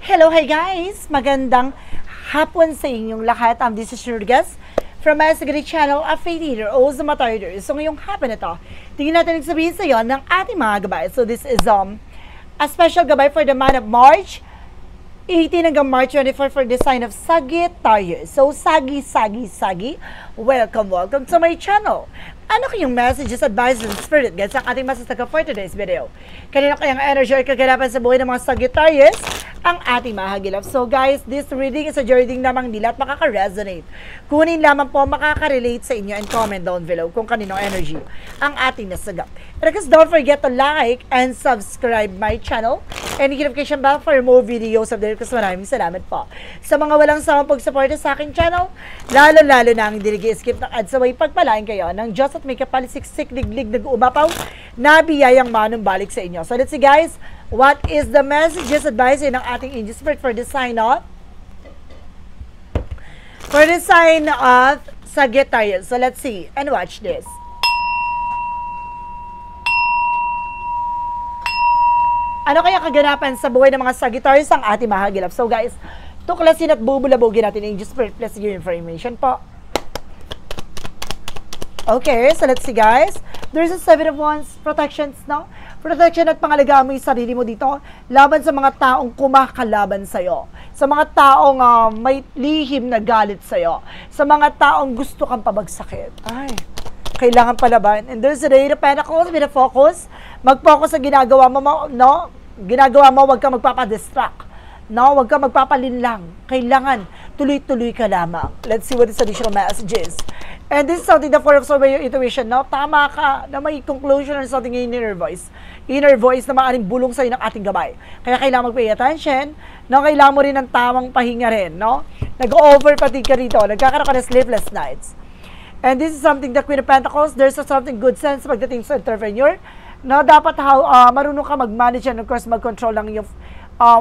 Hello, hi guys! Magandang hapon sa inyong lahat. This is your guest from my Sagari channel, a faith leader, o sa Matarder. So ngayong hapon na to, tingin natin sabihin sa iyo ng ating mga gabay. So this is a special gabay for the month of March 18 hanggang March 24 for the sign of Sagittarius. So Sagi, welcome to my channel. Ano kayong messages, advice, and spirit guides ang ating masasaka for today's video? Kanina kayang energy or kaganapan sa buhay ng mga Sagittarius ang ating mahagilap. So guys, this reading is a reading namang nila at makaka-resonate. Kunin lamang po makaka-relate sa inyo and comment down below kung kaninong energy ang ating nasagap. And guys, don't forget to like and subscribe my channel and hit notification bell for more videos of the because maraming salamat po. Sa mga walang sawang pagsuporta sa aking channel, lalo-lalo na ang dinigi-skip ng ads away pagpalain kayo ng Diyos at may kapalisiksik liglig nag-uumapaw na biyayang manumbalik sa inyo. So let's see guys, what is the messages advice ng ating angel spirit for the sign of Sagittarius. So let's see and watch this. Ano kaya kaganapan sa buhay ng mga Sagittarius ang ating mahagilap? So guys, tuklasin at bubulabugin natin ang angel spirit plus your information po. Okay, so let's see guys. There's a 7 of Wands, protections, no? Protection at pangalagaan mo yung sarili mo dito laban sa mga taong kumakalaban sa'yo. Sa mga taong may lihim na galit sa'yo. Sa mga taong gusto kang pabagsakin. Ay, kailangan palaban. And there's a Eight of Pentacles with a focus. Mag-focus sa ginagawa mo, no? Ginagawa mo, huwag kang magpapadistract. No, huwag kang magpapalinlang. Kailangan tuloy-tuloy ka lamang. Let's see what is additional messages. And this is something that for absorb your intuition, no? Tama ka na may conclusion or something in inner voice. Inner voice na maaaring bulong sa'yo ng ating gabay. Kaya kailangan mag-pay attention, no? Kailangan mo rin ng tamang pahinga rin, no? Nag-over-fatigue ka rito. Nagkakaroon ka ng sleepless nights. And this is something that Queen of Pentacles, there's a something good sense pagdating sa entrepreneur, no? Dapat marunong ka mag-manage and of course mag-control ng iyong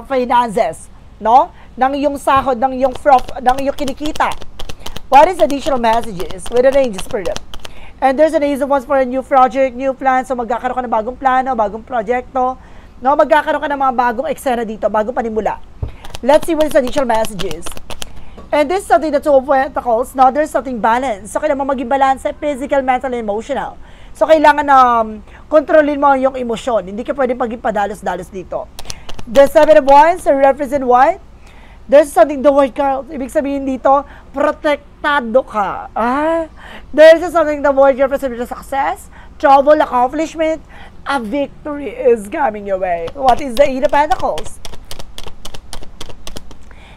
finances, no? Ng iyong sahod, ng iyong kinikita. What is additional messages with an angel spirit? And there's an Ace of Wands for a new project, new plan. So magkakaroon ka ng bagong plano, bagong proyekto. No, magkakaroon ka ng mga bagong eksena dito, bagong panimula. Let's see what is additional messages. And this is something that's Two of Pentacles. Now there's something balance. So kailangan maging balance physical, mental, and emotional. So kailangan kontrolin mo yung emosyon. Hindi ka pwedeng maging padalos-dalos dito. The Seven of Wands represent what? There's something the word card. Ibig sabihin dito, protektado ka. There's something the word represents success, trouble, accomplishment, a victory is coming your way. What is the Eight of Pentacles?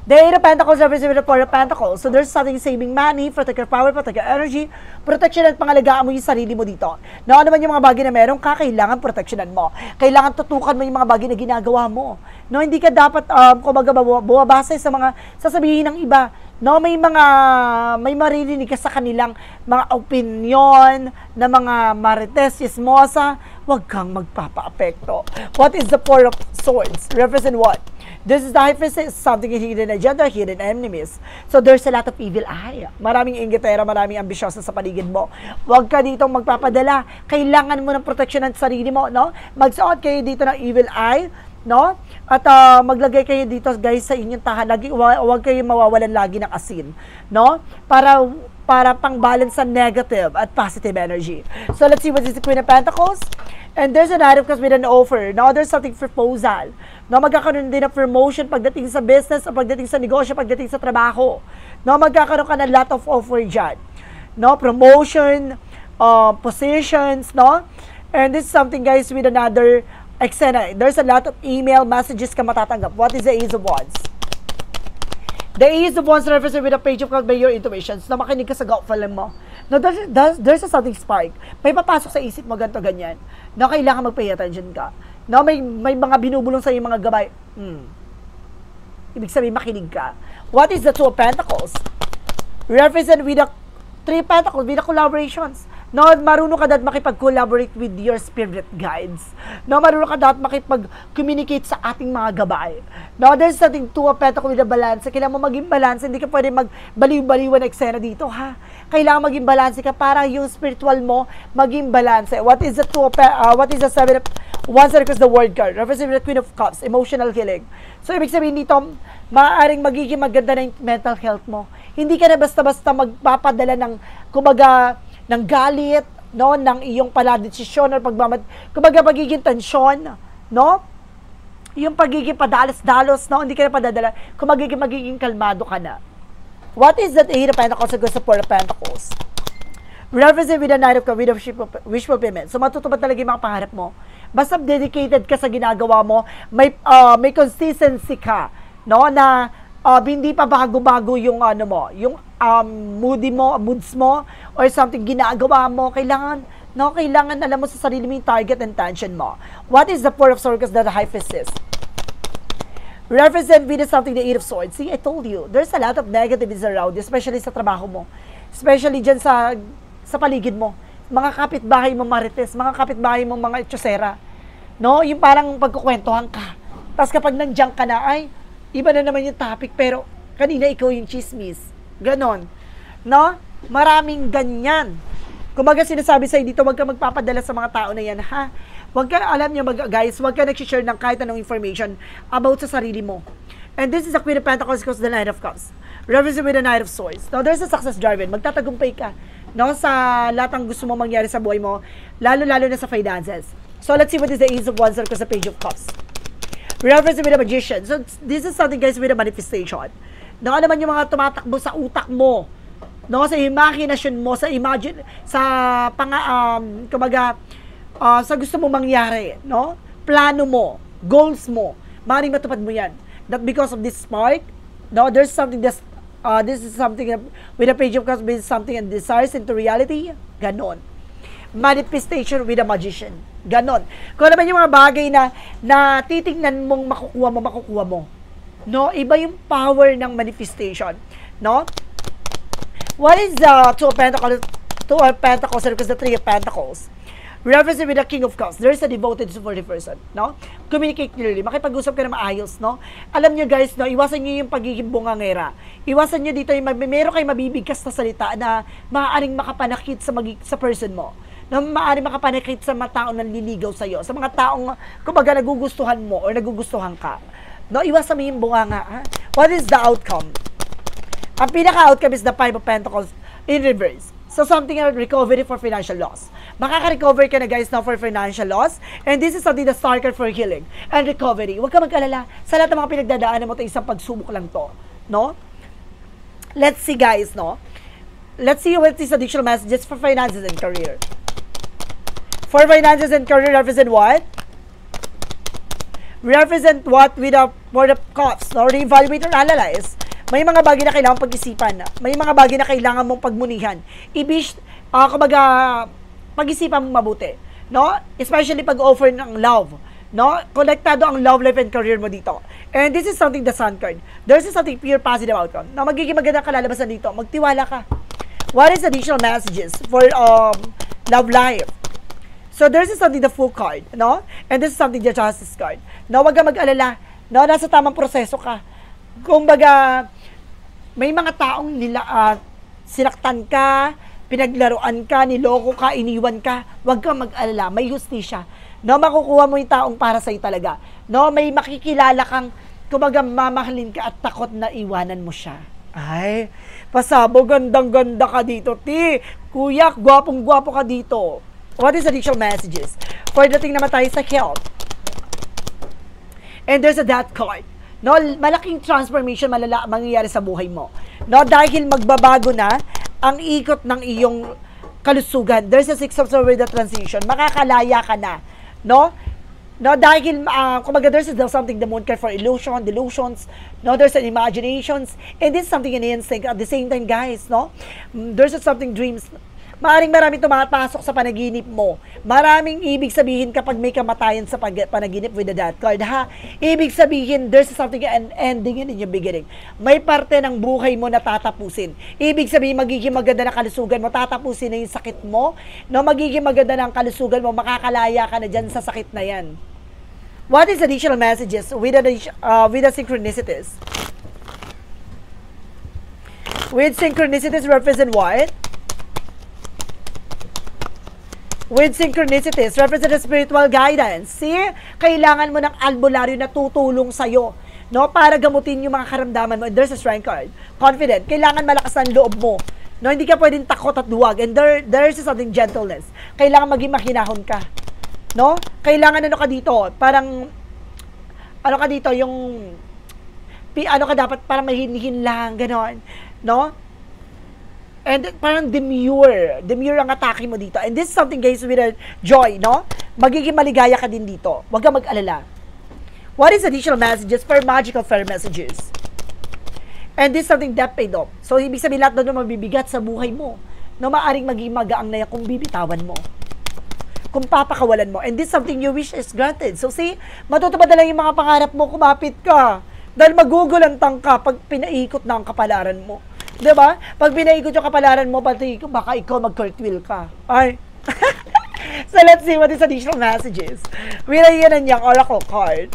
The Eight of Pentacles represents the Four of Pentacles. So there's something saving money, protect your power, protect your energy, protection at pangalagaan mo yung sarili mo dito. Na ano man yung mga bagay na meron ka, kailangan protectionan mo. Kailangan tutukan mo yung mga bagay na ginagawa mo. No, hindi ka dapat kumbaga bumabasa sa mga sasabihin ng iba. No, may maririnig ka sa kanilang mga opinion na mga marites, chismosa, huwag kang magpapa-apekto. What is the Four of Swords? Represent what? This is the high priest, something hidden agenda, hidden enemies. So there's a lot of evil eye. Maraming inggitera, maraming ambisyosa sa paligid mo. Huwag ka dito magpapadala. Kailangan mo ng protection ng sarili mo, no? Magsuot kayo dito ng evil eye, no? At maglagay kayo dito guys sa inyong tahan. Huwag kayo mawawalan lagi ng asin, no? Para pang-balance sa negative at positive energy. So let's see what is the Queen of Pentacles. And there's an Knight of Cups with an offer. Now there's something proposal. No, magkakaroon din ng promotion pagdating sa business o pagdating sa negosyo, pagdating sa trabaho. No, magkakaroon ka ng lot of offer dyan. No, promotion, positions, no? And this is something guys with another eksena. There's a lot of email messages ka matatanggap. What is the Ace of Wands? The Ace of Wands represents with a Page of Cups by your intuitions. Na makinig ka sa gut feeling mo. No, there's a something spark. May papasok sa isip mo ganito ganyan. No, kailangan mag-pay attention ka. No, may mga binubulong sa iyo mga gabay. Ibig sabihin makinig ka. What is the Two of Pentacles? Represent with the Three of Pentacles, with the collaborations. No, marunong ka dapat makipag-collaborate with your spirit guides. No, marunong ka dapat makipag-communicate sa ating mga gabay. No, there's something Two of Pentacles with a balance. Kailangan mo maging balance. Hindi ka pwede magbaliw-baliwan na eksena dito, ha? Kailangan maging balance ka para yung spiritual mo maging balance. What is the Seven of Once that the word card, representing the Queen of Cups, emotional healing. So, ibig sabihin dito, maaaring magiging maganda na yung mental health mo. Hindi ka na basta-basta magpapadala ng, kumbaga, ng galit, no, ng iyong paladesisyon or kumbaga, magiging tensyon, no? Yung pagiging padalos-dalos, no, hindi ka na padadala, kung magiging kalmado ka na. What is that Eight of Pentacles and goes to Four of Pentacles? Represent with the Knight of Cups, with wish fulfillment. So, matutupad talaga yung mga pangarap mo. Basta dedicated ka sa ginagawa mo, may consistency ka, no, na hindi pa bago-bago yung ano mo, yung moods mo, or something ginagawa mo, kailangan alam mo sa sarili mo yung target and intention mo. What is the Four of Swords that the High Priestess? Represent with something the Eight of Swords. See, I told you, there's a lot of negativities around you, especially sa trabaho mo, especially dyan sa paligid mo, mga kapitbahay mo marites, mga kapitbahay mo mga itsosera, no? Yung parang pagkukwentuhan ka. Tapos kapag nandiyan ka na, ay, iba na naman yung topic, pero kanina ikaw yung chismis. Ganon. No? Maraming ganyan. Kumaga sinasabi sa'yo dito, huwag ka magpapadala sa mga tao na yan, ha? Huwag ka, alam nyo guys, huwag ka nag-share ng kahit anong information about sa sarili mo. And this is the Queen of Pentacles because the Knight of Cups. Represent with the Knight of Swords. Now, there's a success driven. Magtatagumpay ka, no, sa lahat ng gusto mo mangyari sa buhay mo, lalo-lalo na sa finances. So, let's see what is the Ace of Wands because the Page of Cups. Reference with the Magician. So, this is something, guys, with a manifestation. No, ano naman yung mga tumatakbo sa utak mo, no, sa imagination mo, sa kumbaga, sa gusto mo mangyari, no, plano mo, goals mo, maaaring matupad mo yan. That because of this spark, no, there's something this is something with a Page of Cups, with something and desires into reality, ganon. Manifestation with a Magician, ganon. Kung naman yung mga bagay na titingnan mong makukuha mo, no, iba yung power ng manifestation, no. What is the Two of Pentacles because the Three of Pentacles? Reference with the King of Cups. There is a devoted supportive person, no? Communicate clearly. Makipag-usap ka na maayos, no? Alam nyo guys, no? Iwasan nyo yung pagiging bungangera. Iwasan nyo dito yung meron kayong mabibigkas na salita na maaaring makapanakit sa person mo. Na maaaring makapanakit sa mga taong nanliligaw sa'yo. Sa mga taong, kumbaga, nagugustuhan mo or nagugustuhan ka. No? Iwasan mo yung bunganga, ha? What is the outcome? Ang pinaka-outcome is the Five of Pentacles in reverse. So, something about recovery for financial loss. Makaka-recover ka na guys now for financial loss. And this is something the star card for healing and recovery. Huwag ka mag-alala. Sa lahat ng mga pinagdadaanan mo, ito isang pagsubok lang to. No? Let's see guys, no? Let's see what is additional messages for finances and career. For finances and career, represent what? Represent what with a Four of Cups? No? Reevaluate or analyze. May mga bagay na kailangan pag-isipan. May mga bagay na kailangan mong pagmunihan. Kumbaga, pag-isipan mong mabuti. No? Especially pag-offer ng love. No? Konektado ang love life and career mo dito. And this is something the Sun card. There's something pure positive outcome. Na magiging magandang kalalabasan dito. Magtiwala ka. What is additional messages for love life? So there's something the Fool card. No? And this is something the Justice card. No? Wag ka mag-alala. No? Nasa tamang proseso ka. Kumbaga, may mga taong sinaktan ka, pinaglaruan ka, niloko ka, iniwan ka, huwag kang mag-alala, may hustisya. No, makukuha mo yung taong para sa'yo talaga. No, may makikilala kang, kumbaga, mamahalin ka at takot na iwanan mo siya. Ay, pasabo, gandang-ganda ka dito, ti. Kuya, gwapong-gwapo ka dito. What is additional messages? For dating naman tayo sa health. And there's a death card. No, malaking transformation mangyayari sa buhay mo. No, dahil magbabago na ang ikot ng iyong kalusugan. There's a Six of Swords with the transition. Makakalaya ka na. No? No, dahil kumbaga there's something the Moon card for illusion, delusions. No, there's an imaginations. And this is something in instinct at the same time, guys, no? There's something dreams. Maraming tumapasok sa panaginip mo. Maraming ibig sabihin kapag may kamatayan sa panaginip with the death card, ha? Ibig sabihin, there's something an ending in your beginning. May parte ng buhay mo na tatapusin. Ibig sabihin, magiging maganda na kalusugan mo, tatapusin na yung sakit mo, no? Magiging maganda ng kalusugan mo, makakalaya ka na dyan sa sakit na yan. What is additional messages with the synchronicities? With synchronicities represent what? with synchronicities, represent spiritual guidance. See, kailangan mo ng albularyo na tutulong sa'yo, no, para gamutin yung mga karamdaman mo. And there's a strength card. Confident. Kailangan malakas ang loob mo. No, hindi ka pwedeng takot at duwag. And there's something gentleness. Kailangan maging makinahon ka. No? Kailangan ano ka dito, parang ano ka dito, yung ano ka dapat para mahinhin lang, gano'n. No? And parang demure ang atake mo dito. And this is something, guys, with a joy, no? Magiging maligaya ka din dito. Huwag kang mag-alala. What is additional messages for magical fair messages? And this is something that paid off. So, ibig sabihin lahat doon na mabibigat sa buhay mo, no, maaring maging magaang na yan kung bibitawan mo, kung papakawalan mo. And this is something you wish is granted. So, see, matutupad na lang yung mga pangarap mo, kumapit ka. Dahil magugulantang ka pag pinaikot na ang kapalaran mo. Diba? Pag pinaikot yung kapalaran mo, pati baka ikaw mag-cartwheel ka. Ay. So, let's see what is additional messages. Yan yung oracle card.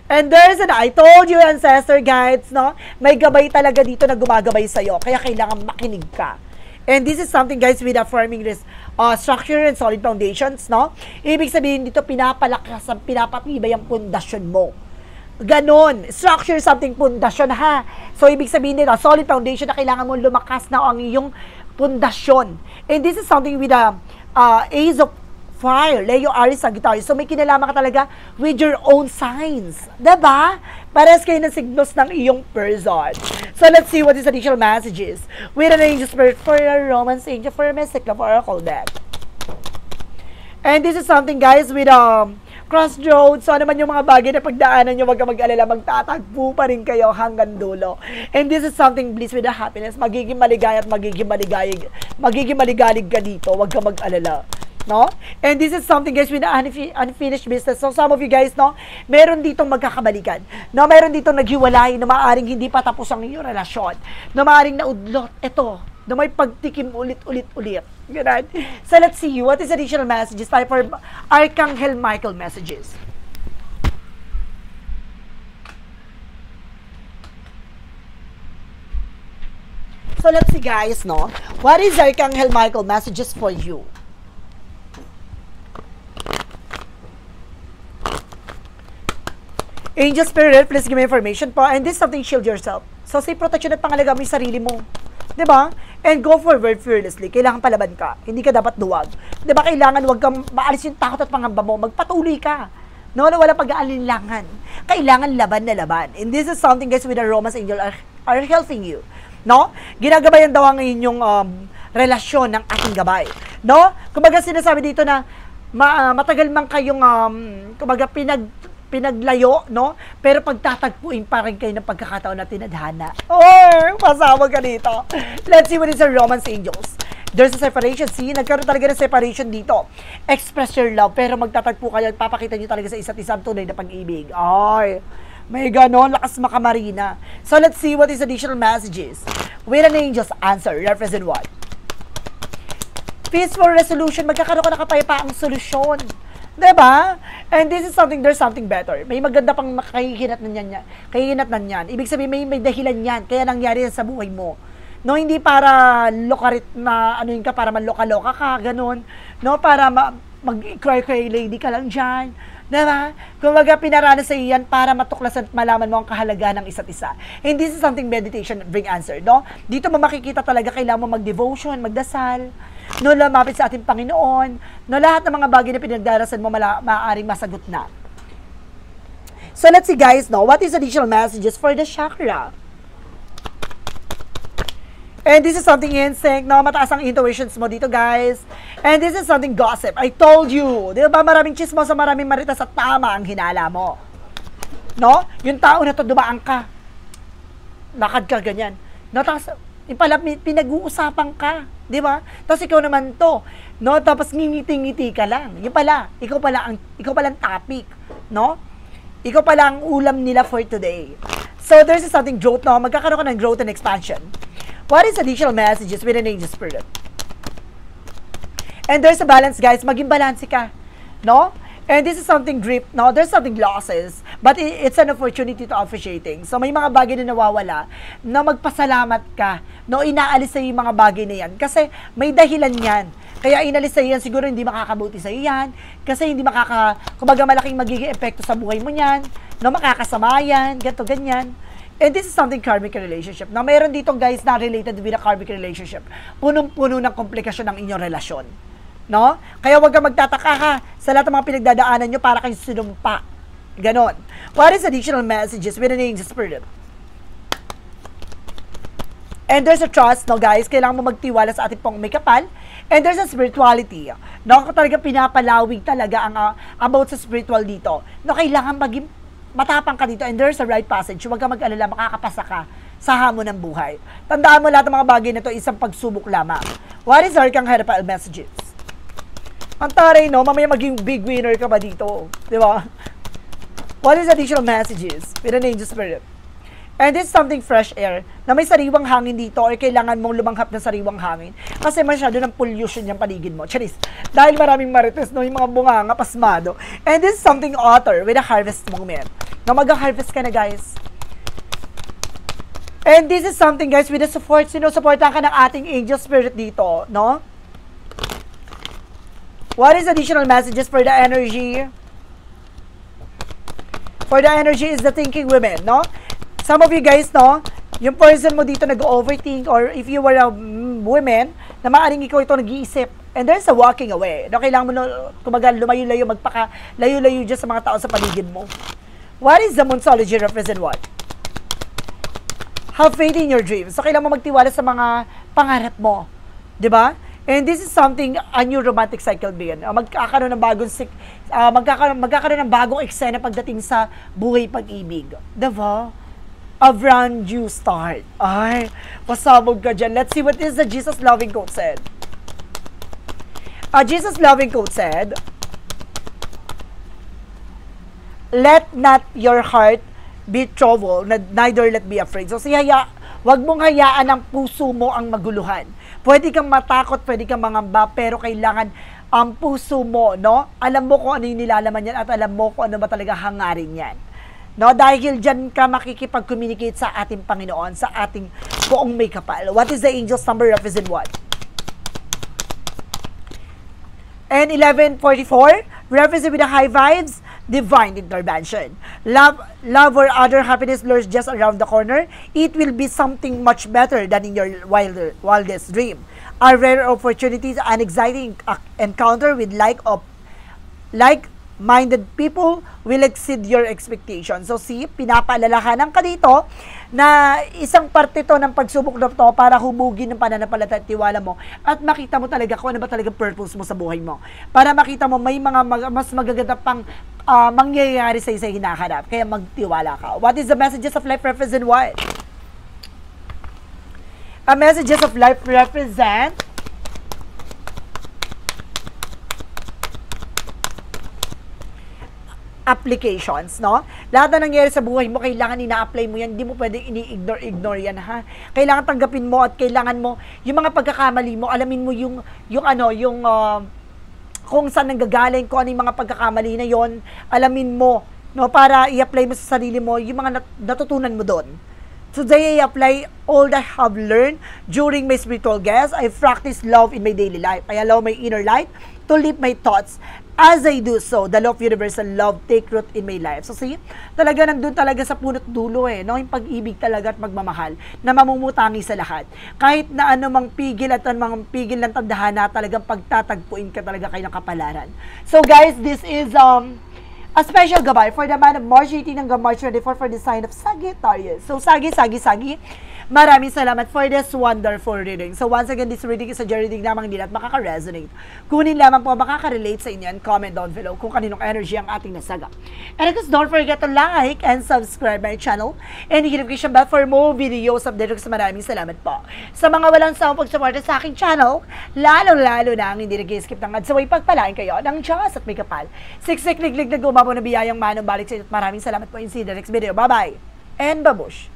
And there's an, I told you, ancestor guides, no? May gabay talaga dito na gumagabay sa'yo. Kaya kailangan makinig ka. And this is something, guys, with affirming this structure and solid foundations, no? Ibig sabihin dito, pinapalakas, pinapatibay ang pundasyon mo. Ganon. Structure something pundasyon, ha? So, ibig sabihin nila, solid foundation na kailangan mo lumakas na ang iyong pundasyon. And this is something with the Ace of Fire, Leo, Aries, Sagittarius. So, may kinalaman ka talaga with your own signs. Diba? Pares kayo ng signos ng iyong person. So, let's see what is additional messages. With an angel spirit for a romance angel for a mystic love oracle deck. And this is something, guys, with crossroads. So, ano man yung mga bagay na pagdaanan nyo, wag ka mag-alala, magtatagpo pa rin kayo hanggang dulo. And this is something bliss with the happiness. Magiging maligaya at magiging maligalig ka dito. Wag ka mag-alala. No? And this is something, guys, with the unfinished business. So, some of you guys, no, meron ditong magkakabalikan. No, meron ditong naghiwalay na maaaring hindi pa tapos ang iyong relasyon. No, maaaring naudlot. Ito, na may pagtikim ulit-ulit. Ganun. So, let's see. What is additional messages tayo for Archangel Michael messages? So, let's see, guys, no? What is Archangel Michael messages for you? Angel Spirit, please give me information po. And this is something, shield yourself. So, say protection at pangalaga mo yung sarili mo. Diba? And go forward fearlessly. Kailangan palaban ka. Hindi ka dapat duwag. Diba? Kailangan wag kang maalis yung takot at pangamba mo. Magpatuloy ka. No, wala pag-aalinlangan. Kailangan laban na laban. And this is something, guys, with the romance angel are helping you. No? Ginagabayan daw ang inyong relasyon ng ating gabay. No? Kumbaga sinasabi dito na matagal man kayong kumbaga pinaglayo, no? Pero pagtatagpuin pa rin kayo ng pagkakataon na tinadhana. Or, pasawag ka dito. Let's see what is the romance angels. There's a separation. See, nagkaroon talaga ng separation dito. Express your love, pero magtatagpo kayo at papakita nyo talaga sa isa't isa tunay na pag-ibig. Ay, may ganon, lakas makamarina. So, let's see what is additional messages. With an angel's answer, represent what? Peaceful resolution, magkakaroon ka na kapayapaang solusyon. Diba? And this is something, there's something better. May maganda pang kahihinatnan yan. Ibig sabihin, may dahilan yan. Kaya nangyari yan sa buhay mo. No, hindi para lokarit na ano yun ka, para manloka-loka ka, ganun. No, para mag-cry-cry lady ka lang dyan. Diba? Kumbaga, pinaranas sa iyan para matuklasan at malaman mo ang kahalagaan ng isa't isa. And this is something meditation bring answer, no? Dito mo makikita talaga, kailangan mo mag-devotion, magdasal, no, lumapit sa ating Panginoon, no, lahat ng mga bagay na pinagdarasan mo maaaring masagot na. So, let's see, guys, no, what is additional messages for the chakra? And this is something instinct, no, mataas ang intuitions mo dito, guys. And this is something gossip. I told you, di ba, maraming chismosa, maraming maritas at tama ang hinala mo. No? Yung tao na to, dumaan ka. Lakad ka, ganyan. No, tapos, pinag-uusapan ka. Di ba? Tapos ikaw naman to, no? Tapos ngingiti-ngiti ka lang. Yung pala, ikaw pala ang topic, no? Ikaw pala ang ulam nila for today. So there's something growth, no? Magkakaroon ka ng growth and expansion. What is additional messages with an angel spirit? And there's a balance, guys. Maging balanse ka, no? And this is something grip, no? There's something losses, but it's an opportunity to appreciating. So may mga bagay na nawawala, na magpasalamat ka, no? Inaalis sa'yo yung mga bagay na yan. Kasi may dahilan yan. Kaya inalis sa'yo yan, siguro hindi makakabuti sa'yo yan. Kasi hindi kumbaga malaking magiging epekto sa buhay mo yan, no? Makakasama yan, ganito, ganyan. And this is something karmic relationship. Now, mayroon dito guys na related with a karmic relationship. Punong-puno ng komplikasyon ng inyong relasyon. No? Kaya huwag kang magtataka ha sa lahat ng mga pinagdadaanan nyo para kayong sinumpa. Ganon. What is additional messages with an angel spirit? And there's a trust, no guys? Kailangan mo magtiwala sa ating pong may kapal. And there's a spirituality. No? Talaga pinapalawig talaga ang about sa spiritual dito. No, kailangan maging matapang ka dito and there's a right passage. Huwag kang mag-alala, makakapasa ka sa hamon ng buhay. Tandaan mo lahat ng mga bagay na to isang pagsubok lamang. What is Arcang Hierophant messages? Ang taray, no? Mamaya maging big winner ka ba dito? Di ba? What is additional messages with an angel spirit? And this is something fresh air, na may sariwang hangin dito or kailangan mong lumanghap ng sariwang hangin. Kasi masyado ng pollution yung paligid mo. Charis. Dahil maraming marites, no? Yung mga bunganga, pasmado. And this is something otter with a harvest moment. Na mag-harvest ka na, guys. And this is something, guys, with the support. Sinusuportahan ka ng ating angel spirit dito, no? What is additional messages for the energy? For the energy is the thinking women, no? Some of you guys, no? Yung person mo dito nag-overthink or if you were a woman, na maaaring ikaw ito nag-iisip. And there's a walking away. No? Kailangan mo kumaga lumayo-layo, magpaka-layo-layo dyan sa mga tao sa paligid mo. What is the Monsology represent what? Have faith in your dreams. So, kailangan mo magtiwala sa mga pangarap mo. Diba? And this is something, a new romantic cycle begin. Magkakaroon ng magkakaroon ng bagong eksena pagdating sa buhay pag-ibig. Diba? A brand new start. Ay, pasabog ka dyan. Let's see what is the Jesus loving quote said. Jesus loving quote said, let not your heart be troubled, neither let be afraid. So, wag mong hayaan ang puso mo ang maguluhan. Pwede kang matakot, pwede kang mangamba, pero kailangan ang puso mo, no? Alam mo kung ano yung nilalaman yan at alam mo kung ano ba talaga hangarin yan. No? Dahil dyan ka makikipag-communicate sa ating Panginoon, sa ating buong may kapal. What is the angel's number represent what? And 1144, represent with the high vibes, divine intervention. Love or other happiness lurks just around the corner. It will be something much better than in your wildest dream. A rare opportunities and exciting encounter with like-minded people will exceed your expectations. So see, pinapaalalahanan ka dito na isang parte to ng pagsubok na to para hubugin ng pananampalataya at tiwala mo at makita mo talaga kung ano ba talaga purpose mo sa buhay mo. Para makita mo may mga mas magaganda pang mangyayari sa isa hinaharap. Kaya magtiwala ka. What is the messages of life represent what? Messages of life represent applications, no? Lahat na nangyayari sa buhay mo, kailangan ina-apply mo yan. Hindi mo pwedeng ini-ignore yan, ha? Kailangan tanggapin mo at kailangan mo, yung mga pagkakamali mo, alamin mo kung saan nanggagaling, kung ano yung mga pagkakamali na yon, alamin mo, no? Para i-apply mo sa sarili mo, yung mga natutunan mo doon. Today, I apply all that I have learned during my spiritual guest. I practice love in my daily life. I allow my inner light to lift my thoughts. As I do so, the law of universal love take root in my life. So see, talaga nandun talaga sa punot dulo no? Yung pag-ibig talaga at magmamahal na mamumutangi sa lahat. Kahit na anumang pigil at anumang pigil ng tadhana, talagang pagtatagpuin ka talaga kayo ng kapalaran. So guys, this is a special gabay for the month of March 18 hanggang March 24 for the sign of Sagittarius. So Sagi. Maraming salamat for this wonderful reading. So once again, this reading is a reading lamang din at makaka-resonate. Kunin lamang po makaka-relate sa inyo and comment down below kung kaninong energy ang ating nasaga. And of course, don't forget to like and subscribe my channel and hit notification bell for more videos updated. Maraming salamat po. Sa mga walang sawang pagsuporta sa aking channel, lalo na ang hindi nag-skip ng ads, saway pagpalain kayo ng Diyos at may kapal. Siksik, liglig na gumawa na biyayang manong balik sa inyo. Maraming salamat po in see the next video. Bye-bye and babush!